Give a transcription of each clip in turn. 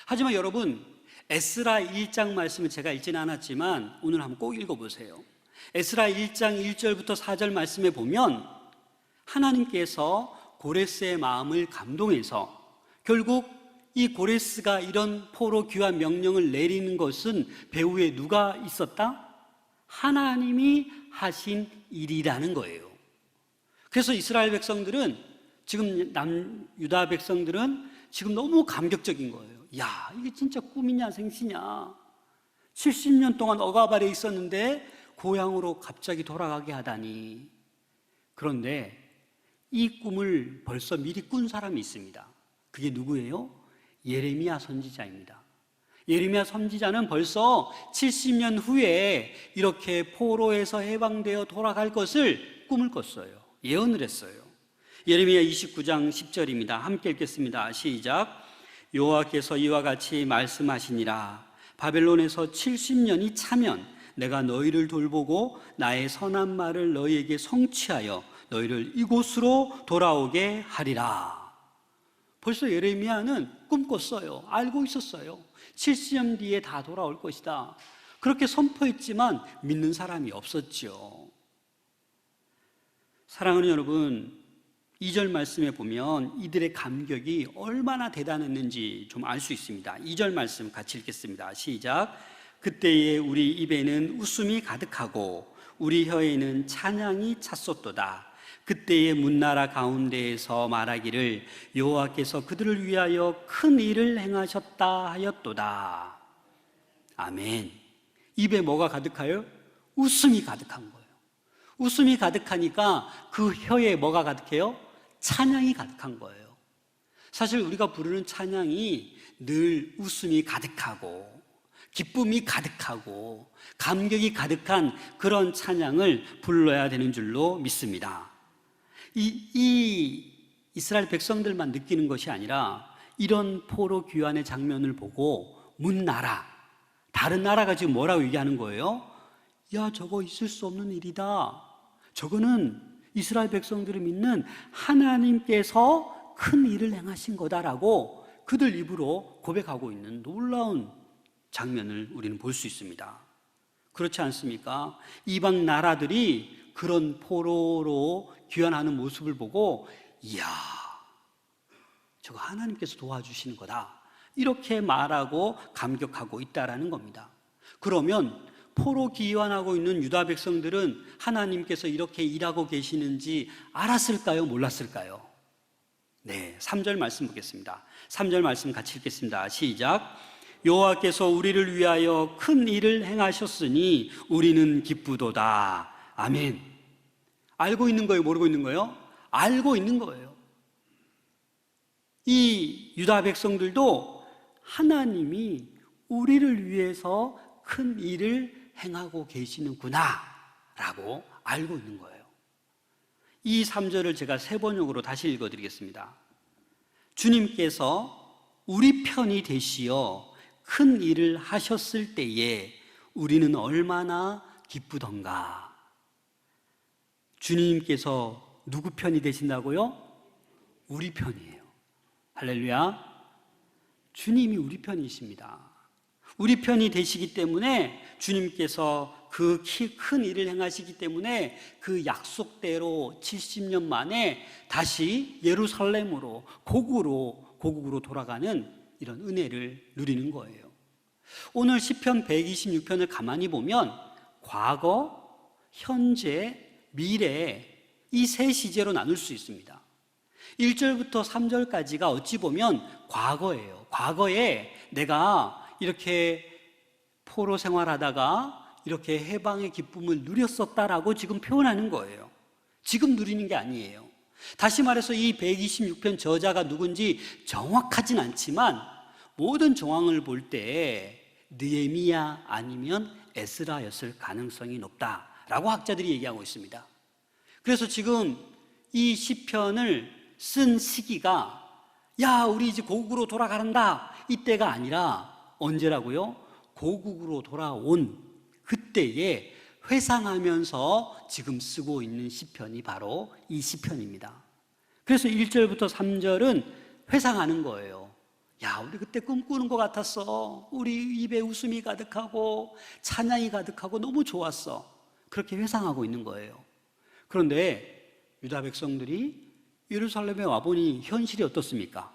하지만 여러분, 에스라 1장 말씀을 제가 읽지는 않았지만 오늘 한번 꼭 읽어보세요. 에스라 1장 1절부터 4절 말씀에 보면 하나님께서 고레스의 마음을 감동해서 결국 이 고레스가 이런 포로 귀환 명령을 내리는 것은 배후에 누가 있었다? 하나님이 하신 일이라는 거예요. 그래서 이스라엘 백성들은, 지금 유다 백성들은 지금 너무 감격적인 거예요. 야, 이게 진짜 꿈이냐 생시냐. 70년 동안 억압 아래 있었는데 고향으로 갑자기 돌아가게 하다니. 그런데 이 꿈을 벌써 미리 꾼 사람이 있습니다. 그게 누구예요? 예레미야 선지자입니다. 예레미야 선지자는 벌써 70년 후에 이렇게 포로에서 해방되어 돌아갈 것을 꿈을 꿨어요. 예언을 했어요. 예레미야 29장 10절입니다. 함께 읽겠습니다. 시작. 여호와께서 이와 같이 말씀하시니라. 바벨론에서 70년이 차면 내가 너희를 돌보고 나의 선한 말을 너희에게 성취하여 너희를 이곳으로 돌아오게 하리라. 벌써 예레미야는 꿈꿨어요. 알고 있었어요. 70년 뒤에 다 돌아올 것이다. 그렇게 선포했지만 믿는 사람이 없었죠. 사랑하는 여러분, 2절 말씀에 보면 이들의 감격이 얼마나 대단했는지 좀 알 수 있습니다. 2절 말씀 같이 읽겠습니다. 시작. 그때에 우리 입에는 웃음이 가득하고 우리 혀에는 찬양이 찼었도다. 그때의 문나라 가운데에서 말하기를 여호와께서 그들을 위하여 큰 일을 행하셨다 하였도다. 아멘. 입에 뭐가 가득해요? 웃음이 가득한 거예요. 웃음이 가득하니까 그 혀에 뭐가 가득해요? 찬양이 가득한 거예요. 사실 우리가 부르는 찬양이 늘 웃음이 가득하고 기쁨이 가득하고 감격이 가득한 그런 찬양을 불러야 되는 줄로 믿습니다. 이 이스라엘 백성들만 느끼는 것이 아니라 이런 포로 귀환의 장면을 보고 문나라, 다른 나라가 지금 뭐라고 얘기하는 거예요? 야, 저거 있을 수 없는 일이다. 저거는 이스라엘 백성들이 믿는 하나님께서 큰 일을 행하신 거다라고 그들 입으로 고백하고 있는 놀라운 장면을 우리는 볼 수 있습니다. 그렇지 않습니까? 이방 나라들이 그런 포로로 귀환하는 모습을 보고 이야, 저거 하나님께서 도와주시는 거다, 이렇게 말하고 감격하고 있다라는 겁니다. 그러면 포로 귀환하고 있는 유다 백성들은 하나님께서 이렇게 일하고 계시는지 알았을까요? 몰랐을까요? 네, 3절 말씀 보겠습니다. 3절 말씀 같이 읽겠습니다. 시작. 여호와께서 우리를 위하여 큰 일을 행하셨으니 우리는 기쁘도다. 아멘. 알고 있는 거예요? 모르고 있는 거예요? 알고 있는 거예요. 이 유다 백성들도 하나님이 우리를 위해서 큰 일을 행하고 계시는구나 라고 알고 있는 거예요. 이 3절을 제가 세 번역으로 다시 읽어드리겠습니다. 주님께서 우리 편이 되시어 큰 일을 하셨을 때에 우리는 얼마나 기쁘던가. 주님께서 누구 편이 되신다고요? 우리 편이에요. 할렐루야. 주님이 우리 편이십니다. 우리 편이 되시기 때문에 주님께서 그 큰 일을 행하시기 때문에 그 약속대로 70년 만에 다시 예루살렘으로 고국으로 돌아가는 이런 은혜를 누리는 거예요. 오늘 시편 126편을 가만히 보면 과거, 현재, 미래, 이 세 시제로 나눌 수 있습니다. 1절부터 3절까지가 어찌 보면 과거예요. 과거에 내가 이렇게 포로 생활하다가 이렇게 해방의 기쁨을 누렸었다라고 지금 표현하는 거예요. 지금 누리는 게 아니에요. 다시 말해서 이 126편 저자가 누군지 정확하진 않지만 모든 정황을 볼 때 느헤미야 아니면 에스라였을 가능성이 높다라고 학자들이 얘기하고 있습니다. 그래서 지금 이 시편을 쓴 시기가 야, 우리 이제 고국으로 돌아간다 이때가 아니라 언제라고요? 고국으로 돌아온 그때에 회상하면서 지금 쓰고 있는 시편이 바로 이 시편입니다. 그래서 1절부터 3절은 회상하는 거예요. 야, 우리 그때 꿈꾸는 것 같았어. 우리 입에 웃음이 가득하고 찬양이 가득하고 너무 좋았어. 그렇게 회상하고 있는 거예요. 그런데 유다 백성들이 예루살렘에 와보니 현실이 어떻습니까?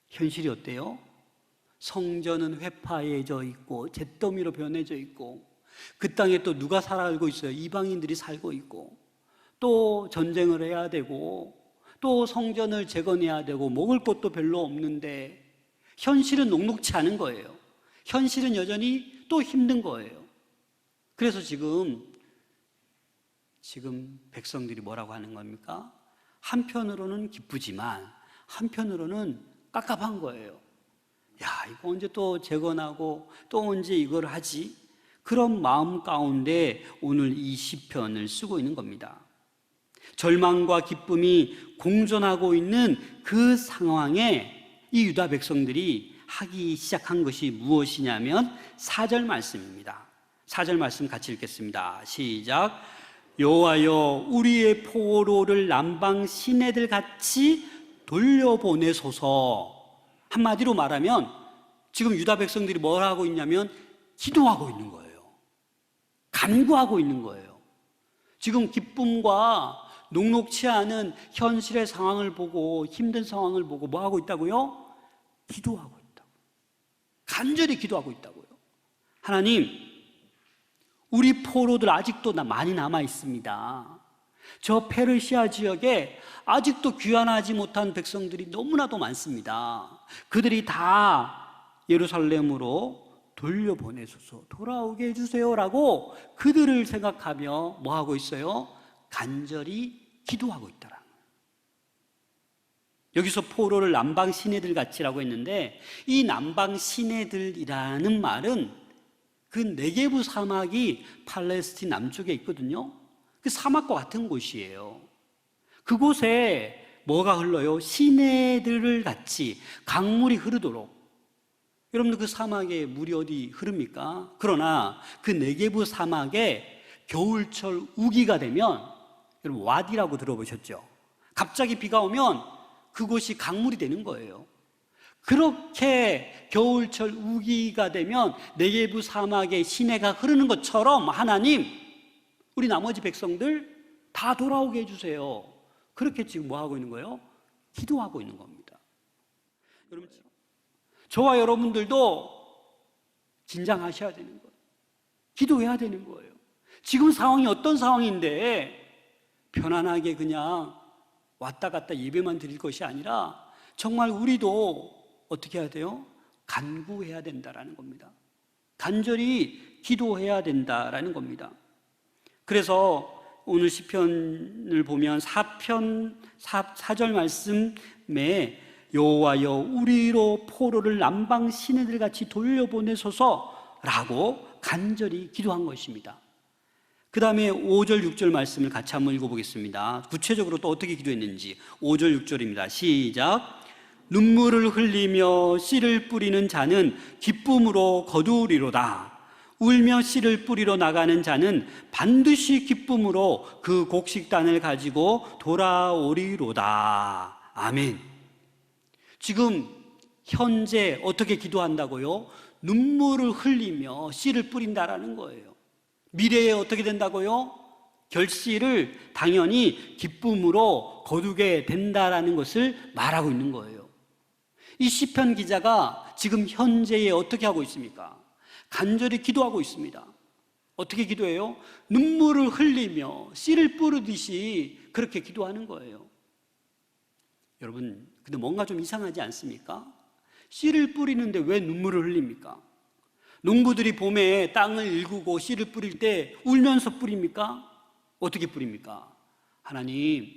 현실이 어때요? 성전은 회파해져 있고 잿더미로 변해져 있고, 그 땅에 또 누가 살고 있어요? 이방인들이 살고 있고, 또 전쟁을 해야 되고, 또 성전을 재건해야 되고, 먹을 것도 별로 없는데 현실은 녹록치 않은 거예요. 현실은 여전히 또 힘든 거예요. 그래서 지금 백성들이 뭐라고 하는 겁니까? 한편으로는 기쁘지만 한편으로는 깝깝한 거예요. 야, 이거 언제 또 재건하고 또 언제 이걸 하지? 그런 마음 가운데 오늘 이 시편을 쓰고 있는 겁니다. 절망과 기쁨이 공존하고 있는 그 상황에 이 유다 백성들이 하기 시작한 것이 무엇이냐면 4절 말씀입니다. 4절 말씀 같이 읽겠습니다. 시작. 여호와여, 우리의 포로를 남방 시내들 같이 돌려보내소서. 한마디로 말하면 지금 유다 백성들이 뭘 하고 있냐면 기도하고 있는 거예요. 간구하고 있는 거예요. 지금 기쁨과 녹록치 않은 현실의 상황을 보고, 힘든 상황을 보고 뭐 하고 있다고요? 기도하고 있다고. 간절히 기도하고 있다고요. 하나님, 우리 포로들 아직도 많이 남아 있습니다. 저 페르시아 지역에 아직도 귀환하지 못한 백성들이 너무나도 많습니다. 그들이 다 예루살렘으로 돌려보내소서, 돌아오게 해주세요라고 그들을 생각하며 뭐 하고 있어요? 간절히 기도하고 있더라. 여기서 포로를 남방 시내들 같이라고 했는데, 이 남방 시내들이라는 말은 그 네게부 사막이 팔레스틴 남쪽에 있거든요. 그 사막과 같은 곳이에요. 그곳에 뭐가 흘러요? 시내들을 같이 강물이 흐르도록. 여러분들 그 사막에 물이 어디 흐릅니까? 그러나 그 네게부 사막에 겨울철 우기가 되면, 여러분 와디라고 들어보셨죠? 갑자기 비가 오면 그곳이 강물이 되는 거예요. 그렇게 겨울철 우기가 되면 네게부 사막에 시내가 흐르는 것처럼 하나님, 우리 나머지 백성들 다 돌아오게 해주세요. 그렇게 지금 뭐 하고 있는 거예요? 기도하고 있는 겁니다. 여러분, 저와 여러분들도 긴장하셔야 되는 거예요. 기도해야 되는 거예요. 지금 상황이 어떤 상황인데 편안하게 그냥 왔다 갔다 예배만 드릴 것이 아니라 정말 우리도 어떻게 해야 돼요? 간구해야 된다라는 겁니다. 간절히 기도해야 된다라는 겁니다. 그래서 오늘 시편을 보면 4절 말씀에 여호와여, 우리로 포로를 남방 시내들 같이 돌려보내소서라고 간절히 기도한 것입니다. 그 다음에 5절 6절 말씀을 같이 한번 읽어보겠습니다. 구체적으로 또 어떻게 기도했는지. 5절 6절입니다. 시작. 눈물을 흘리며 씨를 뿌리는 자는 기쁨으로 거두리로다. 울며 씨를 뿌리러 나가는 자는 반드시 기쁨으로 그 곡식단을 가지고 돌아오리로다. 아멘. 지금 현재 어떻게 기도한다고요? 눈물을 흘리며 씨를 뿌린다라는 거예요. 미래에 어떻게 된다고요? 결실을 당연히 기쁨으로 거두게 된다라는 것을 말하고 있는 거예요. 이 시편 기자가 지금 현재에 어떻게 하고 있습니까? 간절히 기도하고 있습니다. 어떻게 기도해요? 눈물을 흘리며 씨를 뿌리듯이 그렇게 기도하는 거예요. 여러분, 근데 뭔가 좀 이상하지 않습니까? 씨를 뿌리는데 왜 눈물을 흘립니까? 농부들이 봄에 땅을 일구고 씨를 뿌릴 때 울면서 뿌립니까? 어떻게 뿌립니까? 하나님,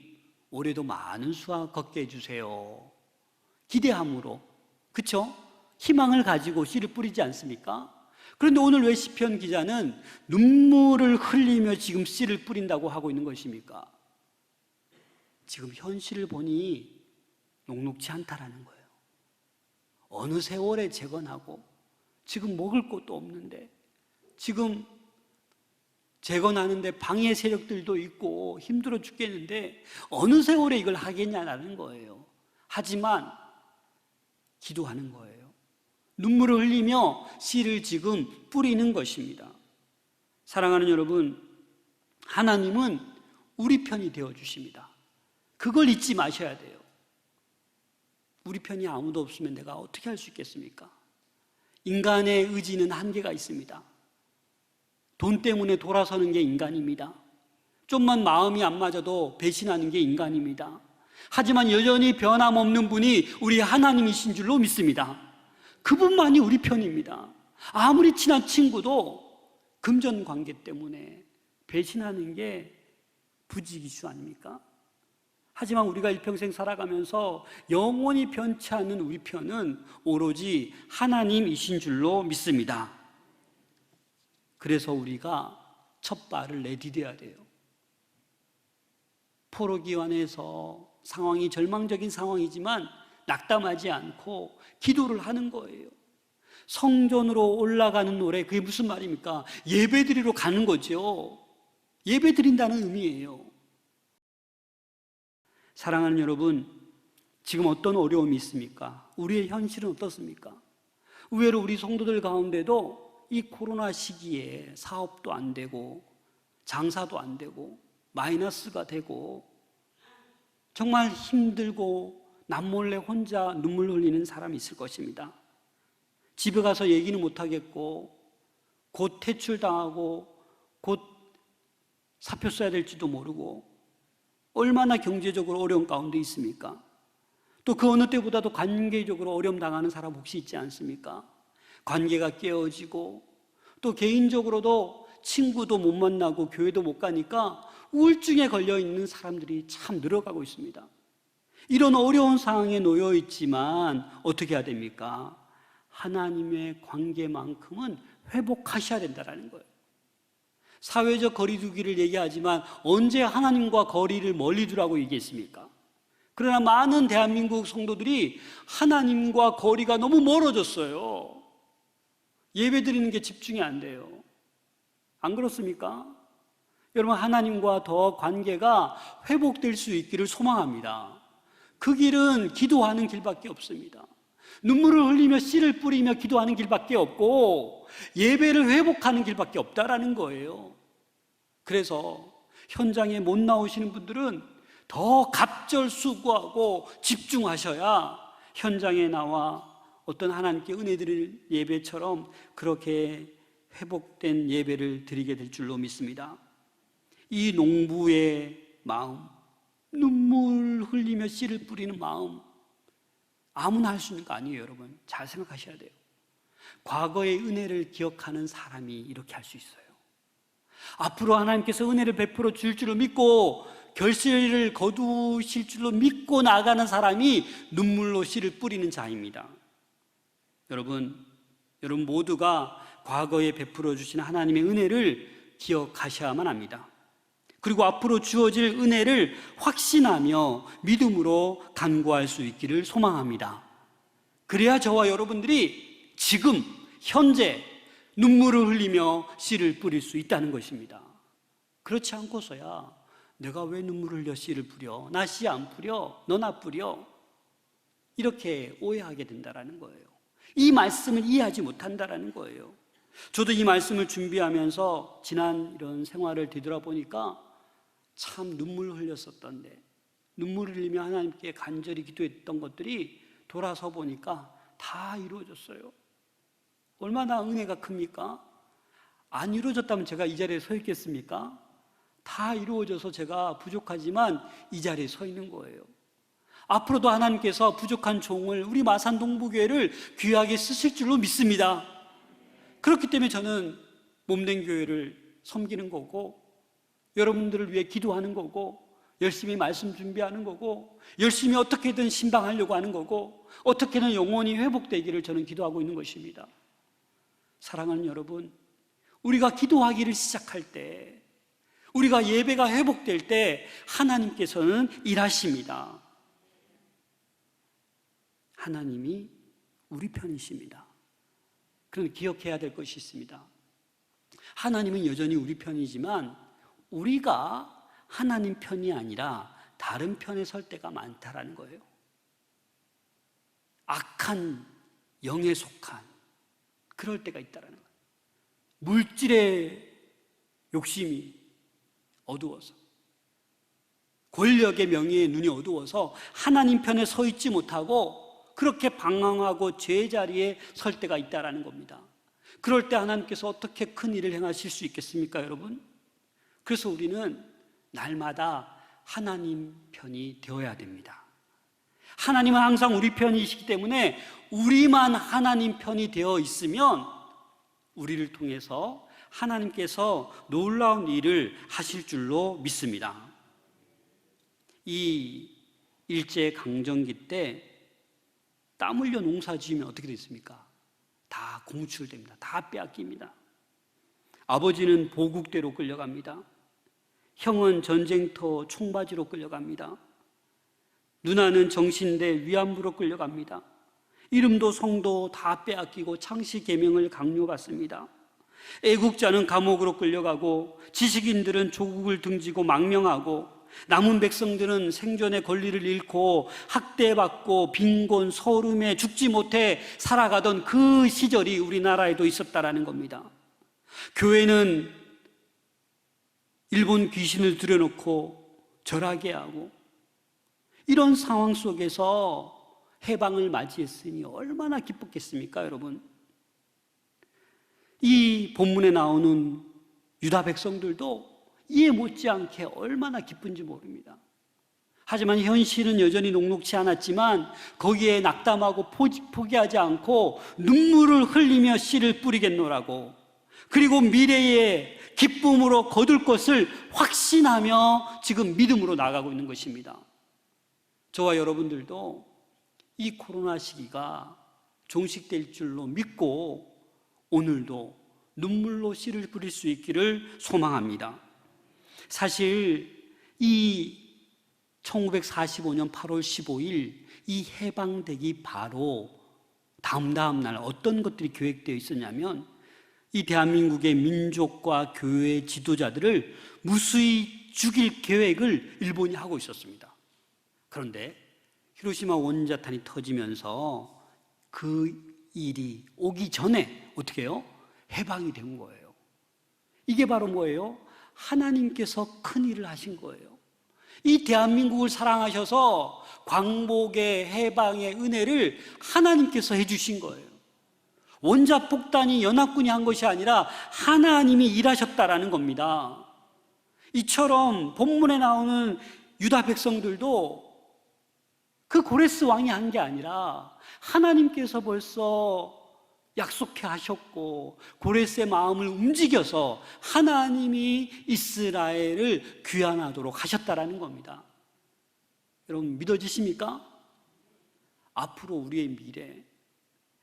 올해도 많은 수확 걷게 해주세요. 기대함으로, 그렇죠? 희망을 가지고 씨를 뿌리지 않습니까? 그런데 오늘 왜 시편 기자는 눈물을 흘리며 지금 씨를 뿌린다고 하고 있는 것입니까? 지금 현실을 보니 녹록지 않다라는 거예요. 어느 세월에 재건하고 지금 먹을 것도 없는데, 지금 재건하는데 방해 세력들도 있고 힘들어 죽겠는데 어느 세월에 이걸 하겠냐라는 거예요. 하지만 기도하는 거예요. 눈물을 흘리며 씨를 지금 뿌리는 것입니다. 사랑하는 여러분, 하나님은 우리 편이 되어주십니다. 그걸 잊지 마셔야 돼요. 우리 편이 아무도 없으면 내가 어떻게 할 수 있겠습니까? 인간의 의지는 한계가 있습니다. 돈 때문에 돌아서는 게 인간입니다. 좀만 마음이 안 맞아도 배신하는 게 인간입니다. 하지만 여전히 변함없는 분이 우리 하나님이신 줄로 믿습니다. 그분만이 우리 편입니다. 아무리 친한 친구도 금전 관계 때문에 배신하는 게 부지기수 아닙니까? 하지만 우리가 일평생 살아가면서 영원히 변치 않는 우리 편은 오로지 하나님이신 줄로 믿습니다. 그래서 우리가 첫 발을 내디뎌야 돼요. 포로기관에서 상황이 절망적인 상황이지만 낙담하지 않고 기도를 하는 거예요. 성전으로 올라가는 노래, 그게 무슨 말입니까? 예배드리러 가는 거죠. 예배드린다는 의미예요. 사랑하는 여러분, 지금 어떤 어려움이 있습니까? 우리의 현실은 어떻습니까? 의외로 우리 성도들 가운데도 이 코로나 시기에 사업도 안 되고 장사도 안 되고 마이너스가 되고 정말 힘들고 남몰래 혼자 눈물 흘리는 사람이 있을 것입니다. 집에 가서 얘기는 못하겠고 곧 퇴출당하고 곧 사표 써야 될지도 모르고 얼마나 경제적으로 어려운 가운데 있습니까? 또 그 어느 때보다도 관계적으로 어려움 당하는 사람 혹시 있지 않습니까? 관계가 깨어지고 또 개인적으로도 친구도 못 만나고 교회도 못 가니까 우울증에 걸려 있는 사람들이 참 늘어가고 있습니다. 이런 어려운 상황에 놓여 있지만 어떻게 해야 됩니까? 하나님의 관계만큼은 회복하셔야 된다는 거예요. 사회적 거리두기를 얘기하지만 언제 하나님과 거리를 멀리 두라고 얘기했습니까? 그러나 많은 대한민국 성도들이 하나님과 거리가 너무 멀어졌어요. 예배 드리는 게 집중이 안 돼요. 안 그렇습니까? 여러분, 하나님과 더 관계가 회복될 수 있기를 소망합니다. 그 길은 기도하는 길밖에 없습니다. 눈물을 흘리며 씨를 뿌리며 기도하는 길밖에 없고 예배를 회복하는 길밖에 없다라는 거예요. 그래서 현장에 못 나오시는 분들은 더 갑절수고하고 집중하셔야 현장에 나와 어떤 하나님께 은혜 드릴 예배처럼 그렇게 회복된 예배를 드리게 될 줄로 믿습니다. 이 농부의 마음, 눈물 흘리며 씨를 뿌리는 마음, 아무나 할 수 있는 거 아니에요. 여러분, 잘 생각하셔야 돼요. 과거의 은혜를 기억하는 사람이 이렇게 할 수 있어요. 앞으로 하나님께서 은혜를 베풀어 줄 줄을 믿고 결실을 거두실 줄로 믿고 나가는 사람이 눈물로 씨를 뿌리는 자입니다. 여러분 모두가 과거에 베풀어 주신 하나님의 은혜를 기억하셔야만 합니다. 그리고 앞으로 주어질 은혜를 확신하며 믿음으로 간구할 수 있기를 소망합니다. 그래야 저와 여러분들이 지금 현재 눈물을 흘리며 씨를 뿌릴 수 있다는 것입니다. 그렇지 않고서야 내가 왜 눈물을 흘려 씨를 뿌려? 나 씨 안 뿌려? 너나 뿌려? 이렇게 오해하게 된다는 거예요. 이 말씀을 이해하지 못한다는 거예요. 저도 이 말씀을 준비하면서 지난 이런 생활을 뒤돌아보니까 참 눈물 흘렸었던데, 눈물 흘리며 하나님께 간절히 기도했던 것들이 돌아서 보니까 다 이루어졌어요. 얼마나 은혜가 큽니까? 안 이루어졌다면 제가 이 자리에 서 있겠습니까? 다 이루어져서 제가 부족하지만 이 자리에 서 있는 거예요. 앞으로도 하나님께서 부족한 종을, 우리 마산 동부교회를 귀하게 쓰실 줄로 믿습니다. 그렇기 때문에 저는 몸된 교회를 섬기는 거고, 여러분들을 위해 기도하는 거고, 열심히 말씀 준비하는 거고, 열심히 어떻게든 신방하려고 하는 거고, 어떻게든 영혼이 회복되기를 저는 기도하고 있는 것입니다. 사랑하는 여러분, 우리가 기도하기를 시작할 때, 우리가 예배가 회복될 때 하나님께서는 일하십니다. 하나님이 우리 편이십니다. 그런데 기억해야 될 것이 있습니다. 하나님은 여전히 우리 편이지만 우리가 하나님 편이 아니라 다른 편에 설 때가 많다라는 거예요. 악한 영에 속한 그럴 때가 있다라는 거예요. 물질의 욕심이 어두워서, 권력의 명예의 눈이 어두워서 하나님 편에 서 있지 못하고 그렇게 방황하고 죄의 자리에 설 때가 있다라는 겁니다. 그럴 때 하나님께서 어떻게 큰 일을 행하실 수 있겠습니까, 여러분? 그래서 우리는 날마다 하나님 편이 되어야 됩니다. 하나님은 항상 우리 편이시기 때문에 우리만 하나님 편이 되어 있으면 우리를 통해서 하나님께서 놀라운 일을 하실 줄로 믿습니다. 이 일제강점기 때 땀 흘려 농사 지으면 어떻게 됐습니까? 다 공출됩니다. 다 빼앗깁니다. 아버지는 보국대로 끌려갑니다. 형은 전쟁터 총바지로 끌려갑니다. 누나는 정신대 위안부로 끌려갑니다. 이름도 성도 다 빼앗기고 창씨 계명을 강요받습니다. 애국자는 감옥으로 끌려가고 지식인들은 조국을 등지고 망명하고 남은 백성들은 생존의 권리를 잃고 학대받고 빈곤, 서름에 죽지 못해 살아가던 그 시절이 우리나라에도 있었다라는 겁니다. 교회는 일본 귀신을 들여놓고 절하게 하고 이런 상황 속에서 해방을 맞이했으니 얼마나 기뻤겠습니까, 여러분? 이 본문에 나오는 유다 백성들도 이해 못지않게 얼마나 기쁜지 모릅니다. 하지만 현실은 여전히 녹록지 않았지만 거기에 낙담하고 포기하지 않고 눈물을 흘리며 씨를 뿌리겠노라고, 그리고 미래의 기쁨으로 거둘 것을 확신하며 지금 믿음으로 나가고 있는 것입니다. 저와 여러분들도 이 코로나 시기가 종식될 줄로 믿고 오늘도 눈물로 씨를 뿌릴 수 있기를 소망합니다. 사실 이 1945년 8월 15일 이 해방되기 바로 다음 날 어떤 것들이 계획되어 있었냐면 이 대한민국의 민족과 교회 지도자들을 무수히 죽일 계획을 일본이 하고 있었습니다. 그런데 히로시마 원자탄이 터지면서 그 일이 오기 전에 어떻게 해요? 해방이 된 거예요. 이게 바로 뭐예요? 하나님께서 큰 일을 하신 거예요. 이 대한민국을 사랑하셔서 광복의 해방의 은혜를 하나님께서 해주신 거예요. 원자폭탄이 연합군이 한 것이 아니라 하나님이 일하셨다라는 겁니다. 이처럼 본문에 나오는 유다 백성들도 그 고레스 왕이 한 게 아니라 하나님께서 벌써 약속해 하셨고 고레스의 마음을 움직여서 하나님이 이스라엘을 귀환하도록 하셨다라는 겁니다. 여러분 믿어지십니까? 앞으로 우리의 미래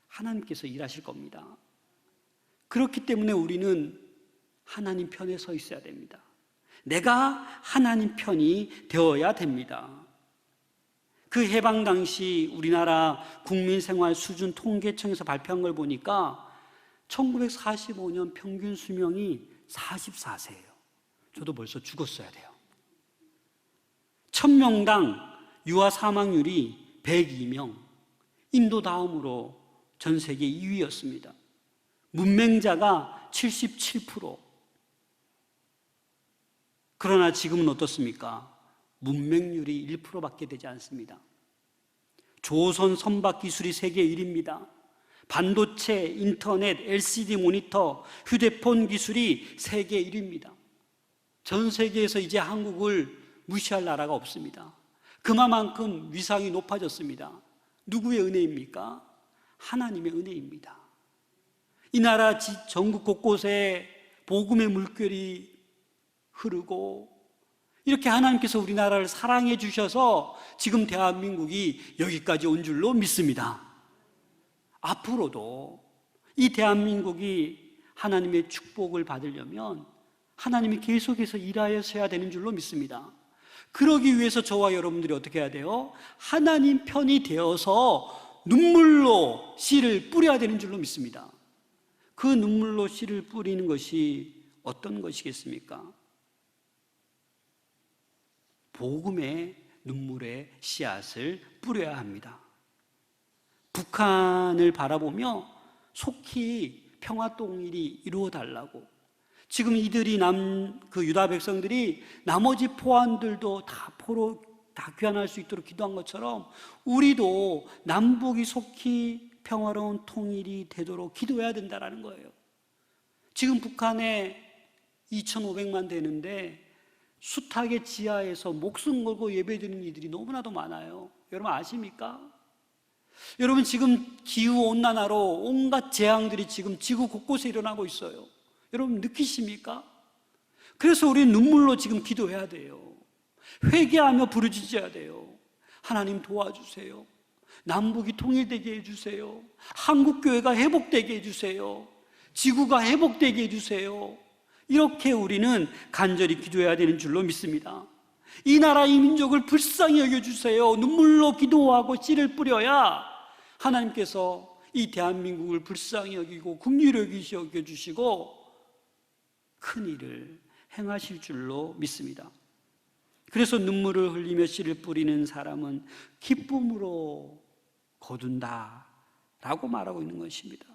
하나님께서 일하실 겁니다. 그렇기 때문에 우리는 하나님 편에 서 있어야 됩니다. 내가 하나님 편이 되어야 됩니다. 그 해방 당시 우리나라 국민생활 수준 통계청에서 발표한 걸 보니까 1945년 평균 수명이 44세예요. 저도 벌써 죽었어야 돼요. 1000명당 유아 사망률이 102명, 인도 다음으로 전 세계 2위였습니다. 문맹자가 77%. 그러나 지금은 어떻습니까? 문맹률이 1%밖에 되지 않습니다. 조선 선박 기술이 세계 1위입니다. 반도체, 인터넷, LCD 모니터, 휴대폰 기술이 세계 1위입니다. 전 세계에서 이제 한국을 무시할 나라가 없습니다. 그만큼 위상이 높아졌습니다. 누구의 은혜입니까? 하나님의 은혜입니다. 이 나라 전국 곳곳에 복음의 물결이 흐르고 이렇게 하나님께서 우리나라를 사랑해 주셔서 지금 대한민국이 여기까지 온 줄로 믿습니다. 앞으로도 이 대한민국이 하나님의 축복을 받으려면 하나님이 계속해서 일하셔야 되는 줄로 믿습니다. 그러기 위해서 저와 여러분들이 어떻게 해야 돼요? 하나님 편이 되어서 눈물로 씨를 뿌려야 되는 줄로 믿습니다. 그 눈물로 씨를 뿌리는 것이 어떤 것이겠습니까? 복음의 눈물의 씨앗을 뿌려야 합니다. 북한을 바라보며 속히 평화 통일이 이루어 달라고, 지금 이들이 그 유다 백성들이 나머지 포안들도 다 포로 다 귀환할 수 있도록 기도한 것처럼 우리도 남북이 속히 평화로운 통일이 되도록 기도해야 된다는 거예요. 지금 북한에 2,500만 되는데 수탁의 지하에서 목숨 걸고 예배드리는 이들이 너무나도 많아요. 여러분 아십니까? 여러분 지금 기후온난화로 온갖 재앙들이 지금 지구 곳곳에 일어나고 있어요. 여러분 느끼십니까? 그래서 우리는 눈물로 지금 기도해야 돼요. 회개하며 부르짖어야 돼요. 하나님 도와주세요. 남북이 통일되게 해주세요. 한국교회가 회복되게 해주세요. 지구가 회복되게 해주세요. 이렇게 우리는 간절히 기도해야 되는 줄로 믿습니다. 이 나라 이 민족을 불쌍히 여겨주세요. 눈물로 기도하고 씨를 뿌려야 하나님께서 이 대한민국을 불쌍히 여기고 긍휼히 여겨주시고 큰 일을 행하실 줄로 믿습니다. 그래서 눈물을 흘리며 씨를 뿌리는 사람은 기쁨으로 거둔다 라고 말하고 있는 것입니다.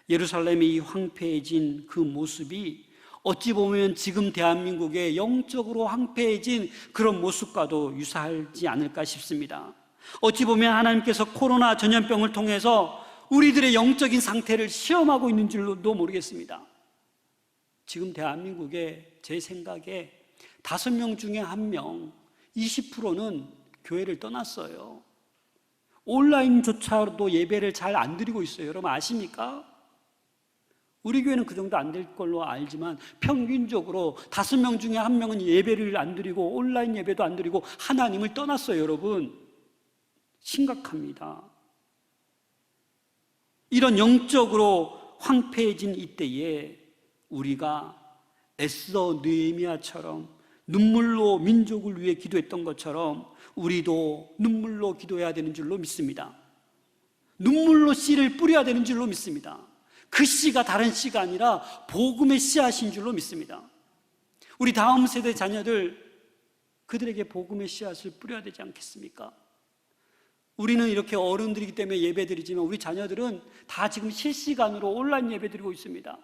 예루살렘이 황폐해진 그 모습이 어찌 보면 지금 대한민국의 영적으로 황폐해진 그런 모습과도 유사하지 않을까 싶습니다. 어찌 보면 하나님께서 코로나 전염병을 통해서 우리들의 영적인 상태를 시험하고 있는 줄도 모르겠습니다. 지금 대한민국에 제 생각에 5명 중에 1명, 20%는 교회를 떠났어요. 온라인조차도 예배를 잘 안 드리고 있어요. 여러분 아십니까? 우리 교회는 그 정도 안 될 걸로 알지만 평균적으로 5명 중에 1명은 예배를 안 드리고 온라인 예배도 안 드리고 하나님을 떠났어요. 여러분 심각합니다. 이런 영적으로 황폐해진 이때에 우리가 애써 느헤미야처럼 눈물로 민족을 위해 기도했던 것처럼 우리도 눈물로 기도해야 되는 줄로 믿습니다. 눈물로 씨를 뿌려야 되는 줄로 믿습니다. 그 씨가 다른 씨가 아니라 복음의 씨앗인 줄로 믿습니다. 우리 다음 세대 자녀들, 그들에게 복음의 씨앗을 뿌려야 되지 않겠습니까? 우리는 이렇게 어른들이기 때문에 예배드리지만 우리 자녀들은 다 지금 실시간으로 온라인 예배드리고 있습니다.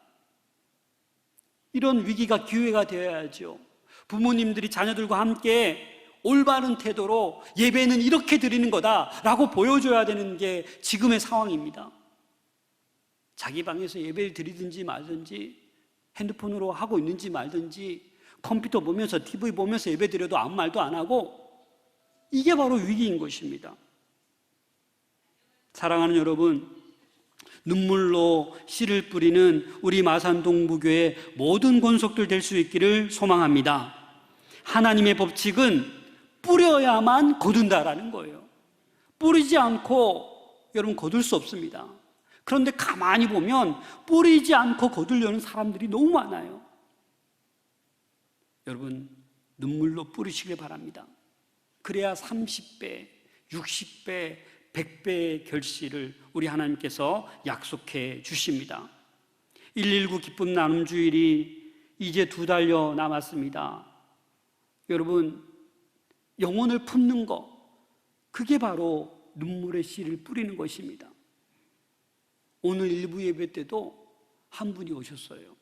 이런 위기가 기회가 되어야죠. 부모님들이 자녀들과 함께 올바른 태도로 예배는 이렇게 드리는 거다라고 보여줘야 되는 게 지금의 상황입니다. 자기 방에서 예배를 드리든지 말든지, 핸드폰으로 하고 있는지 말든지, 컴퓨터 보면서 TV 보면서 예배 드려도 아무 말도 안 하고, 이게 바로 위기인 것입니다. 사랑하는 여러분, 눈물로 씨를 뿌리는 우리 마산동부교회 모든 권속들 될 수 있기를 소망합니다. 하나님의 법칙은 뿌려야만 거둔다라는 거예요. 뿌리지 않고 여러분 거둘 수 없습니다. 그런데 가만히 보면 뿌리지 않고 거두려는 사람들이 너무 많아요. 여러분 눈물로 뿌리시길 바랍니다. 그래야 30배, 60배, 100배의 결실을 우리 하나님께서 약속해 주십니다. 119 기쁨 나눔 주일이 이제 2달여 남았습니다. 여러분 영혼을 품는 것, 그게 바로 눈물의 씨를 뿌리는 것입니다. 오늘 일부 예배 때도 한 분이 오셨어요.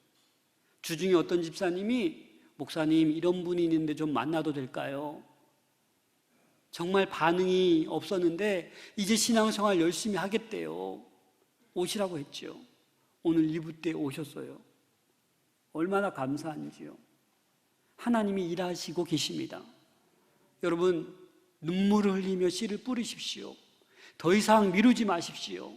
주중에 어떤 집사님이 목사님 이런 분이 있는데 좀 만나도 될까요? 정말 반응이 없었는데 이제 신앙생활 열심히 하겠대요. 오시라고 했죠. 오늘 2부 때 오셨어요. 얼마나 감사한지요. 하나님이 일하시고 계십니다. 여러분 눈물을 흘리며 씨를 뿌리십시오. 더 이상 미루지 마십시오.